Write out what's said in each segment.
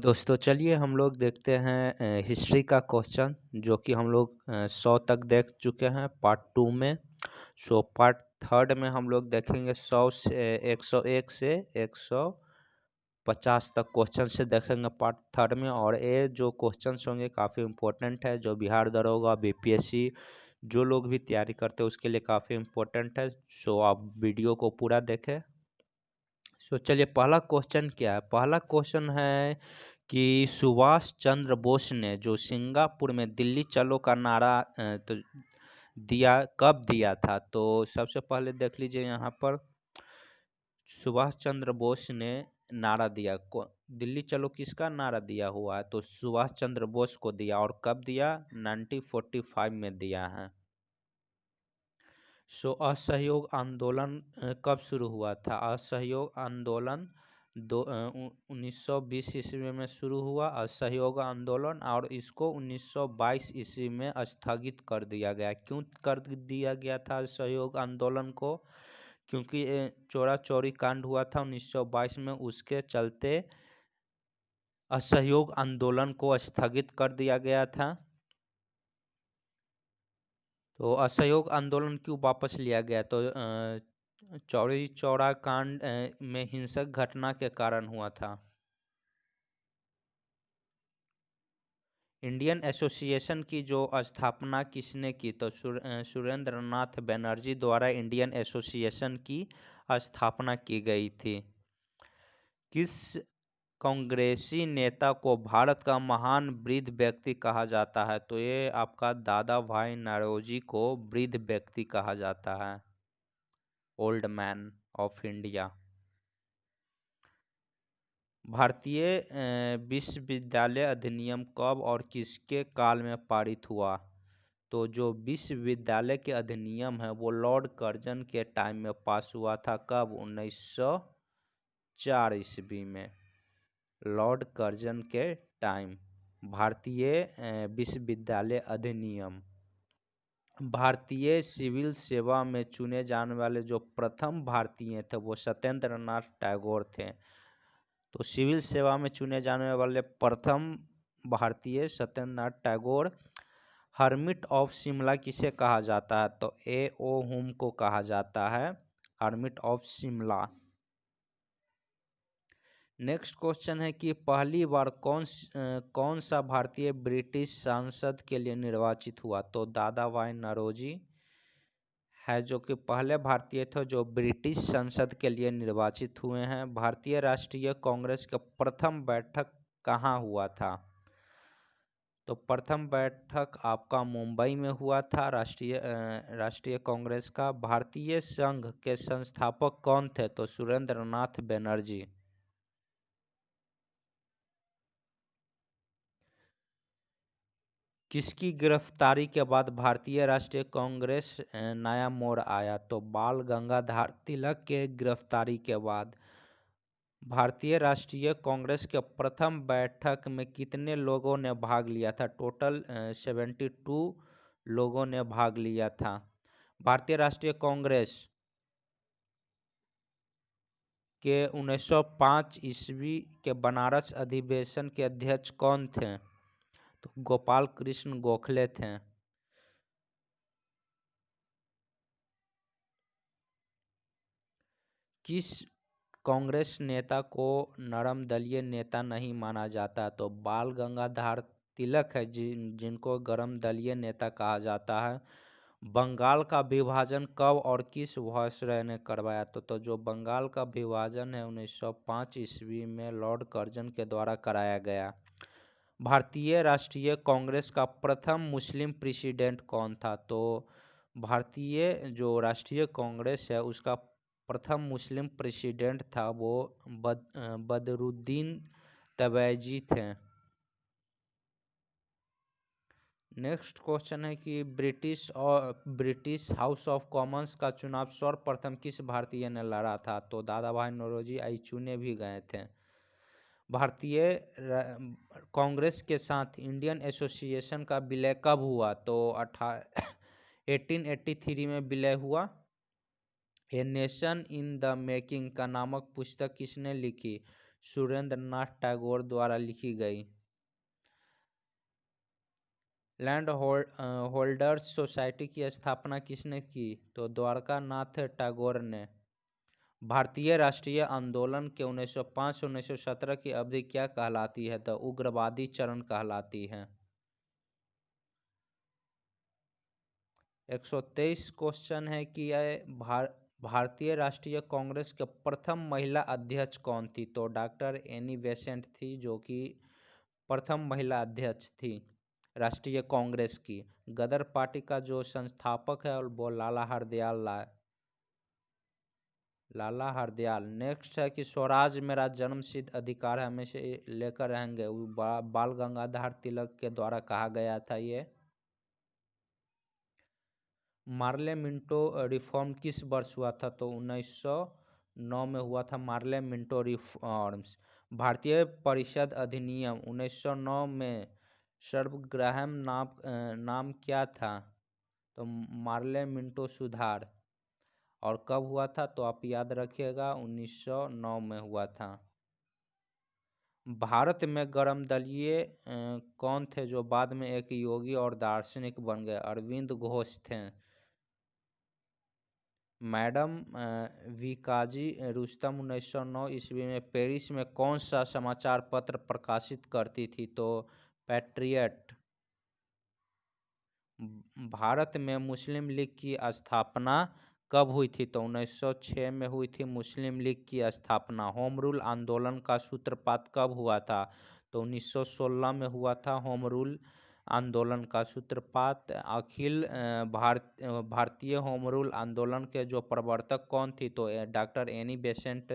दोस्तों चलिए हम लोग देखते हैं हिस्ट्री का क्वेश्चन जो कि हम लोग 100 तक देख चुके हैं पार्ट 2 में। पार्ट थर्ड में हम लोग देखेंगे 100 से 101 से 150 तक क्वेश्चन से देखेंगे पार्ट थर्ड में। और ये जो क्वेश्चंस होंगे काफ़ी इम्पोर्टेंट है, जो बिहार दरोगा बीपीएससी जो लोग भी तैयारी करते हैं उसके लिए काफ़ी इम्पोर्टेंट है। आप वीडियो को पूरा देखें। चलिए पहला क्वेश्चन क्या है। पहला क्वेश्चन है कि सुभाष चंद्र बोस ने जो सिंगापुर में दिल्ली चलो का नारा तो दिया कब दिया था। तो सबसे पहले देख लीजिए यहाँ पर सुभाष चंद्र बोस ने नारा दिया दिल्ली चलो किसका नारा दिया हुआ है, तो सुभाष चंद्र बोस को दिया। और कब दिया, 1945 में दिया है। असहयोग आंदोलन कब शुरू हुआ था। असहयोग आंदोलन 1920 ईस्वी में शुरू हुआ असहयोग आंदोलन, और इसको 1922 ईस्वी में स्थगित कर दिया गया। क्यों कर दिया गया था असहयोग आंदोलन को, क्योंकि चौरा चौरी कांड हुआ था 1922 में, उसके चलते असहयोग आंदोलन को स्थगित कर दिया गया था। तो असहयोग आंदोलन क्यों वापस लिया गया, तो चौरी चौरा कांड में हिंसक घटना के कारण हुआ था। इंडियन एसोसिएशन की जो स्थापना किसने की, तो सुरेंद्र नाथ बनर्जी द्वारा इंडियन एसोसिएशन की स्थापना की गई थी। किस कांग्रेसी नेता को भारत का महान वृद्ध व्यक्ति कहा जाता है, तो ये आपका दादा भाई नौरोजी को वृद्ध व्यक्ति कहा जाता है, ओल्ड मैन ऑफ इंडिया। भारतीय विश्वविद्यालय अधिनियम कब और किसके काल में पारित हुआ, तो जो विश्वविद्यालय के अधिनियम है वो लॉर्ड कर्जन के टाइम में पास हुआ था। कब, 1904 ईस्वी में, लॉर्ड कर्जन के टाइम। भारतीय विश्वविद्यालय अधिनियम। भारतीय सिविल सेवा में चुने जाने वाले जो प्रथम भारतीय थे वो सत्येंद्र नाथ टैगोर थे। तो सिविल सेवा में चुने जाने वाले प्रथम भारतीय सत्येंद्र नाथ टैगोर। हर्मिट ऑफ शिमला किसे कहा जाता है, तो A.O. हुम को कहा जाता है hermit of Shimla. Next question है कि पहली बार कौन सा भारतीय ब्रिटिश सांसद के लिए निर्वाचित हुआ, तो दादा भाई नौरोजी है जो कि पहले भारतीय थे जो ब्रिटिश संसद के लिए निर्वाचित हुए हैं। भारतीय राष्ट्रीय कांग्रेस का प्रथम बैठक कहाँ हुआ था, तो प्रथम बैठक आपका मुंबई में हुआ था राष्ट्रीय कांग्रेस का। भारतीय संघ के संस्थापक कौन थे, तो सुरेंद्र नाथ बनर्जी। किसकी गिरफ्तारी के बाद भारतीय राष्ट्रीय कांग्रेस नया मोड़ आया, तो बाल गंगाधर तिलक के गिरफ्तारी के बाद। भारतीय राष्ट्रीय कांग्रेस के प्रथम बैठक में कितने लोगों ने भाग लिया था, टोटल 72 लोगों ने भाग लिया था। भारतीय राष्ट्रीय कांग्रेस के 1905 ईस्वी के बनारस अधिवेशन के अध्यक्ष कौन थे, तो गोपाल कृष्ण गोखले थे। किस कांग्रेस नेता को नरम दलीय नेता नहीं माना जाता, तो बाल गंगाधर तिलक है जिनको गरम दलीय नेता कहा जाता है। बंगाल का विभाजन कब और किस वायसराय ने करवाया, तो जो बंगाल का विभाजन है 1905 ईस्वी में लॉर्ड कर्जन के द्वारा कराया गया। भारतीय राष्ट्रीय कांग्रेस का प्रथम मुस्लिम प्रेसिडेंट कौन था, तो भारतीय जो राष्ट्रीय कांग्रेस है उसका प्रथम मुस्लिम प्रेसिडेंट था वो बदरुद्दीन तबैजी थे। नेक्स्ट क्वेश्चन है कि ब्रिटिश हाउस ऑफ कॉमन्स का चुनाव सर्वप्रथम किस भारतीय ने लड़ा था, तो दादा भाई नौरोजी आई चुने भी गए थे। भारतीय कांग्रेस के साथ इंडियन एसोसिएशन का विलय कब हुआ, तो 1883 में विलय हुआ। A nation in the making का नामक पुस्तक किसने लिखी, सुरेंद्र नाथ टैगोर द्वारा लिखी गई। लैंड होल्डर्स सोसाइटी की स्थापना किसने की? तो द्वारका नाथ टैगोर ने। भारतीय राष्ट्रीय आंदोलन के 1905-1917 की अवधि क्या कहलाती है? तो उग्रवादी चरण कहलाती है। 123 क्वेश्चन है कि भारतीय राष्ट्रीय कांग्रेस के प्रथम महिला अध्यक्ष कौन थी? तो डॉक्टर एनी बेसेंट थी, जो कि प्रथम महिला अध्यक्ष थी राष्ट्रीय कांग्रेस की। गदर पार्टी का जो संस्थापक है वो लाला हरदयाल। नेक्स्ट है कि स्वराज मेरा जन्मसिद्ध अधिकार है, हमें से लेकर रहेंगे, बाल गंगाधर तिलक के द्वारा कहा गया था ये। मार्ले मिंटो रिफॉर्म किस वर्ष हुआ था? तो 1909 में हुआ था मार्ले मिंटो रिफॉर्म्स। भारतीय परिषद अधिनियम 1909 में सर्वग्राहम नाम क्या था? तो मार्ले मिंटो सुधार। और कब हुआ था? तो आप याद रखिएगा 1909 में हुआ था। भारत में गर्म दलीय कौन थे जो बाद में एक योगी और दार्शनिक बन गए? अरविंद घोष थे। मैडम वीकाजी रुस्तम 1909 ईस्वी में पेरिस में कौन सा समाचार पत्र प्रकाशित करती थी? तो पैट्रियट। भारत में मुस्लिम लीग की स्थापना कब हुई थी? तो 1906 में हुई थी मुस्लिम लीग की स्थापना। होम रूल आंदोलन का सूत्रपात कब हुआ था? तो 1916 में हुआ था होम रूल आंदोलन का सूत्रपात। अखिल भारतीय होम रूल आंदोलन के जो प्रवर्तक कौन थी? तो डॉक्टर एनी बेसेंट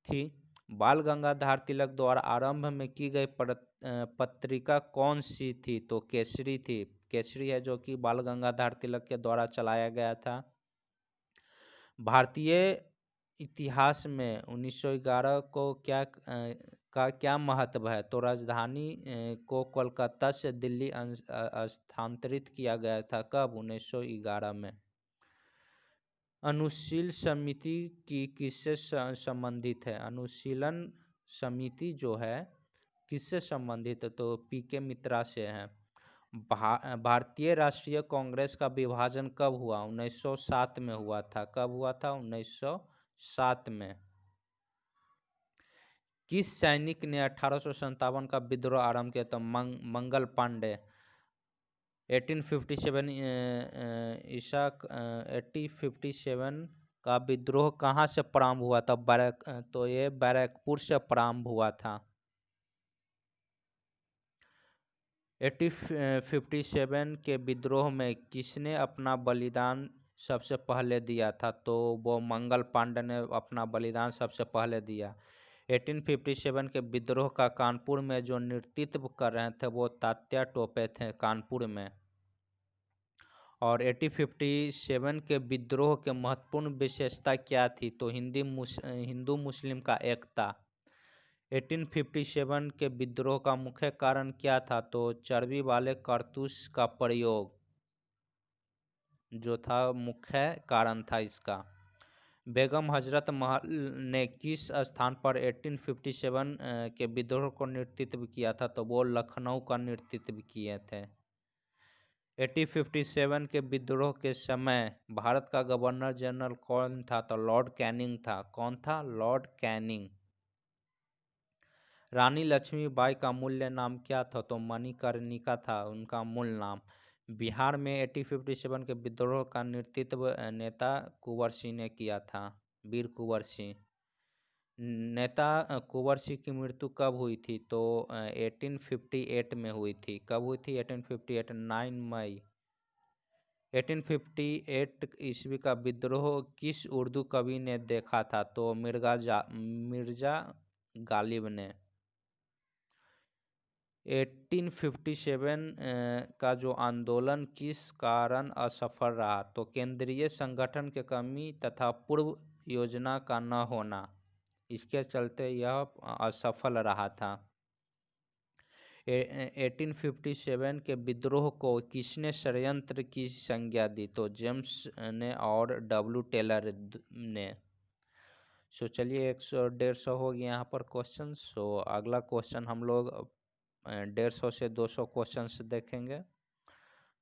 थी। बाल गंगाधर तिलक द्वारा आरंभ में की गई पत्रिका कौन सी थी? तो केसरी थी। केसरी है जो कि बाल गंगाधर तिलक के द्वारा चलाया गया था। भारतीय इतिहास में 1911 को क्या महत्व है? तो राजधानी को कोलकाता से दिल्ली स्थानांतरित किया गया था। कब? 1911 में। अनुशील समिति की किससे संबंधित है? अनुशीलन समिति जो है किससे संबंधित है? तो पीके मित्रा से है। भारतीय राष्ट्रीय कांग्रेस का विभाजन कब हुआ? 1907 में हुआ था। कब हुआ था? 1907 में। किस सैनिक ने 1857 का विद्रोह आरंभ किया? तो मंगल पांडे। 1857 का विद्रोह कहाँ से प्रारंभ हुआ था? तो ये बैरकपुर से प्रारंभ हुआ था। 1857 के विद्रोह में किसने अपना बलिदान सबसे पहले दिया था? तो वो मंगल पांडे ने अपना बलिदान सबसे पहले दिया। 1857 के विद्रोह का कानपुर में जो नेतृत्व कर रहे थे वो तात्या टोपे थे कानपुर में। और 1857 के विद्रोह के महत्वपूर्ण विशेषता क्या थी? तो हिंदू मुस्लिम का एकता। 1857 के विद्रोह का मुख्य कारण क्या था? तो चर्बी वाले कारतूस का प्रयोग जो था मुख्य कारण था इसका। बेगम हजरत महल ने किस स्थान पर 1857 के विद्रोह को नेतृत्व किया था? तो वो लखनऊ का नेतृत्व किए थे। 1857 के विद्रोह के समय भारत का गवर्नर जनरल कौन था? तो लॉर्ड कैनिंग था। कौन था? Lord Canning. रानी लक्ष्मीबाई का मूल नाम क्या था? तो मणिकर्णिका था उनका मूल नाम। बिहार में 1857 के विद्रोह का नेतृत्व नेता कुंवर सिंह ने किया था, वीर कुंवर सिंह। नेता कुंवर सिंह की मृत्यु कब हुई थी? तो 1858 में हुई थी। कब हुई थी? 1858 9 मई। 1858 ईस्वी का विद्रोह किस उर्दू कवि ने देखा था? तो मिर्जा गालिब ने। 1857 का जो आंदोलन किस कारण असफल रहा? तो केंद्रीय संगठन के कमी तथा पूर्व योजना का न होना, इसके चलते यह असफल रहा था। 1857 के विद्रोह को किसने षड्यंत्र की संज्ञा दी? तो जेम्स ने और डब्ल्यू टेलर ने। सो चलिए 100 150 हो गया यहाँ पर क्वेश्चन। सो अगला क्वेश्चन हम लोग 150 से 200 क्वेश्चन देखेंगे,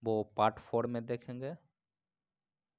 वो पार्ट 4 में देखेंगे।